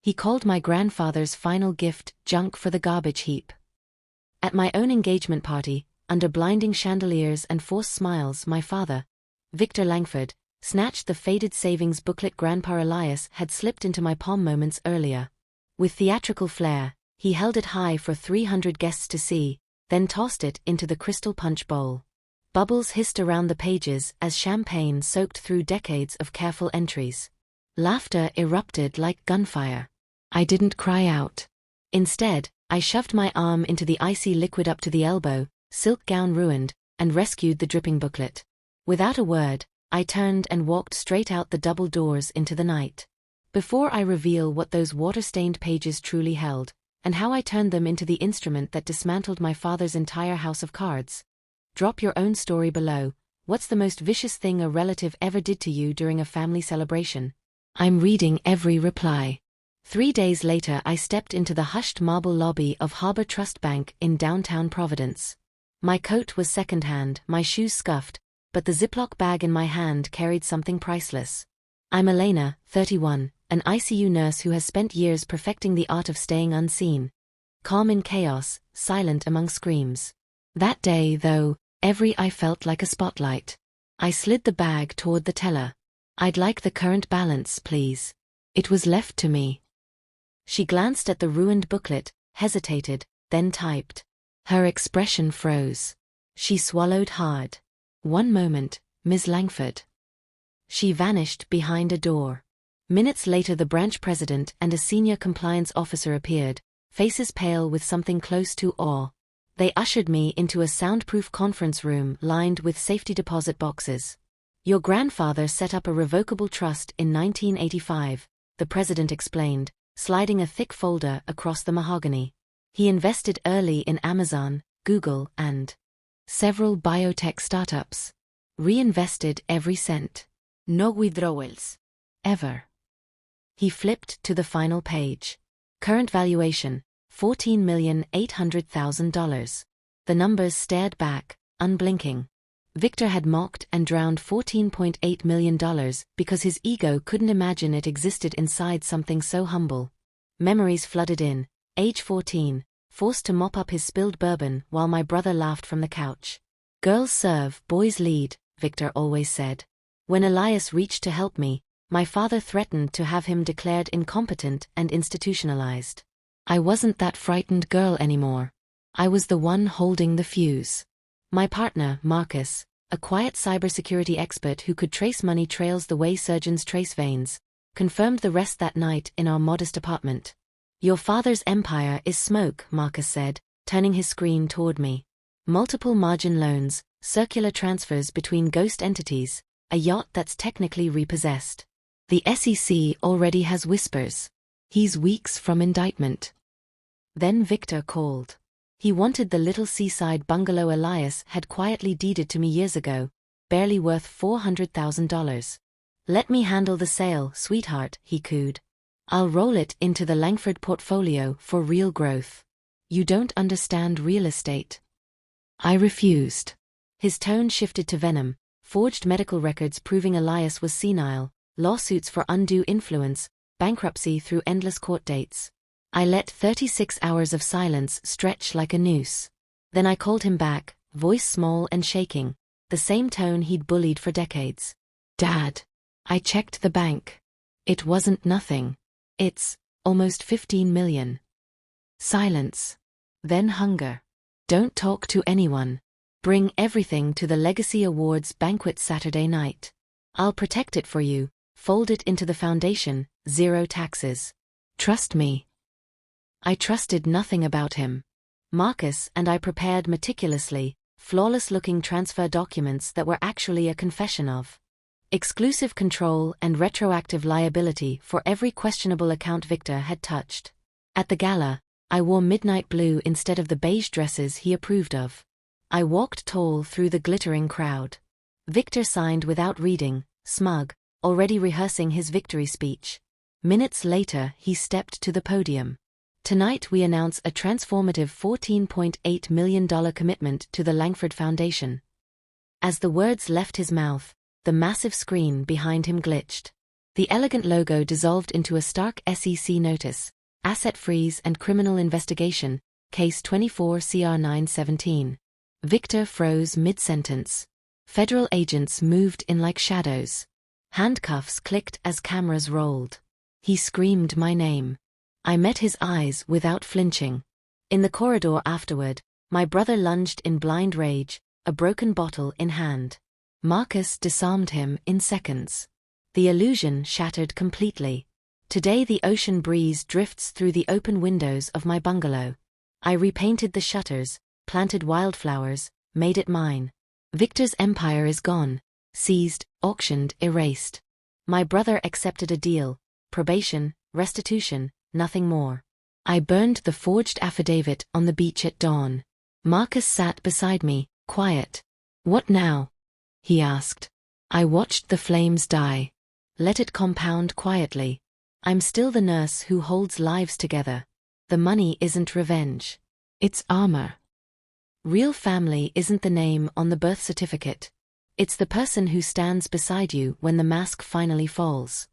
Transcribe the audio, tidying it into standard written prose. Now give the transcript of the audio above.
He called my grandfather's final gift junk for the garbage heap. At my own engagement party, under blinding chandeliers and forced smiles, my father, Victor Langford, snatched the faded savings booklet Grandpa Elias had slipped into my palm moments earlier. With theatrical flair, he held it high for 300 guests to see, then tossed it into the crystal punch bowl. Bubbles hissed around the pages as champagne soaked through decades of careful entries. Laughter erupted like gunfire. I didn't cry out. Instead, I shoved my arm into the icy liquid up to the elbow, silk gown ruined, and rescued the dripping booklet. Without a word, I turned and walked straight out the double doors into the night. Before I reveal what those water-stained pages truly held, and how I turned them into the instrument that dismantled my father's entire house of cards, drop your own story below. What's the most vicious thing a relative ever did to you during a family celebration? I'm reading every reply. 3 days later I stepped into the hushed marble lobby of Harbor Trust Bank in downtown Providence. My coat was secondhand, my shoes scuffed, but the Ziploc bag in my hand carried something priceless. I'm Elena, 31, an ICU nurse who has spent years perfecting the art of staying unseen. Calm in chaos, silent among screams. That day, though, every eye felt like a spotlight. I slid the bag toward the teller. I'd like the current balance, please. It was left to me. She glanced at the ruined booklet, hesitated, then typed. Her expression froze. She swallowed hard. One moment, Ms. Langford. She vanished behind a door. Minutes later the branch president and a senior compliance officer appeared, faces pale with something close to awe. They ushered me into a soundproof conference room lined with safety deposit boxes. Your grandfather set up a revocable trust in 1985, the president explained, sliding a thick folder across the mahogany. He invested early in Amazon, Google, and several biotech startups. Reinvested every cent. No withdrawals. Ever. He flipped to the final page. Current valuation, $14,800,000. The numbers stared back, unblinking. Victor had mocked and drowned $14.8 million because his ego couldn't imagine it existed inside something so humble. Memories flooded in. Age 14, forced to mop up his spilled bourbon while my brother laughed from the couch. Girls serve, boys lead, Victor always said. When Elias reached to help me, my father threatened to have him declared incompetent and institutionalized. I wasn't that frightened girl anymore. I was the one holding the fuse. My partner, Marcus, a quiet cybersecurity expert who could trace money trails the way surgeons trace veins, confirmed the rest that night in our modest apartment. Your father's empire is smoke, Marcus said, turning his screen toward me. Multiple margin loans, circular transfers between ghost entities, a yacht that's technically repossessed. The SEC already has whispers. He's weeks from indictment. Then Victor called. He wanted the little seaside bungalow Elias had quietly deeded to me years ago, barely worth $400,000. Let me handle the sale, sweetheart, he cooed. I'll roll it into the Langford portfolio for real growth. You don't understand real estate. I refused. His tone shifted to venom, forged medical records proving Elias was senile, lawsuits for undue influence, bankruptcy through endless court dates. I let 36 hours of silence stretch like a noose. Then I called him back, voice small and shaking, the same tone he'd bullied for decades. Dad. I checked the bank. It wasn't nothing. It's almost 15 million. Silence. Then hunger. Don't talk to anyone. Bring everything to the Legacy Awards banquet Saturday night. I'll protect it for you, fold it into the foundation, 0 taxes. Trust me. I trusted nothing about him. Marcus and I prepared meticulously, flawless-looking transfer documents that were actually a confession of exclusive control and retroactive liability for every questionable account Victor had touched. At the gala, I wore midnight blue instead of the beige dresses he approved of. I walked tall through the glittering crowd. Victor signed without reading, smug, already rehearsing his victory speech. Minutes later he stepped to the podium. Tonight we announce a transformative $14.8 million commitment to the Langford Foundation. As the words left his mouth, the massive screen behind him glitched. The elegant logo dissolved into a stark SEC notice: Asset Freeze and Criminal Investigation, Case 24-CR917. Victor froze mid-sentence. Federal agents moved in like shadows. Handcuffs clicked as cameras rolled. He screamed my name. I met his eyes without flinching. In the corridor afterward, my brother lunged in blind rage, a broken bottle in hand. Marcus disarmed him in seconds. The illusion shattered completely. Today the ocean breeze drifts through the open windows of my bungalow. I repainted the shutters, planted wildflowers, made it mine. Victor's empire is gone, seized, auctioned, erased. My brother accepted a deal: probation, restitution, nothing more. I burned the forged affidavit on the beach at dawn. Marcus sat beside me, quiet. "What now?" he asked. I watched the flames die. Let it compound quietly. I'm still the nurse who holds lives together. The money isn't revenge. It's armor. Real family isn't the name on the birth certificate. It's the person who stands beside you when the mask finally falls.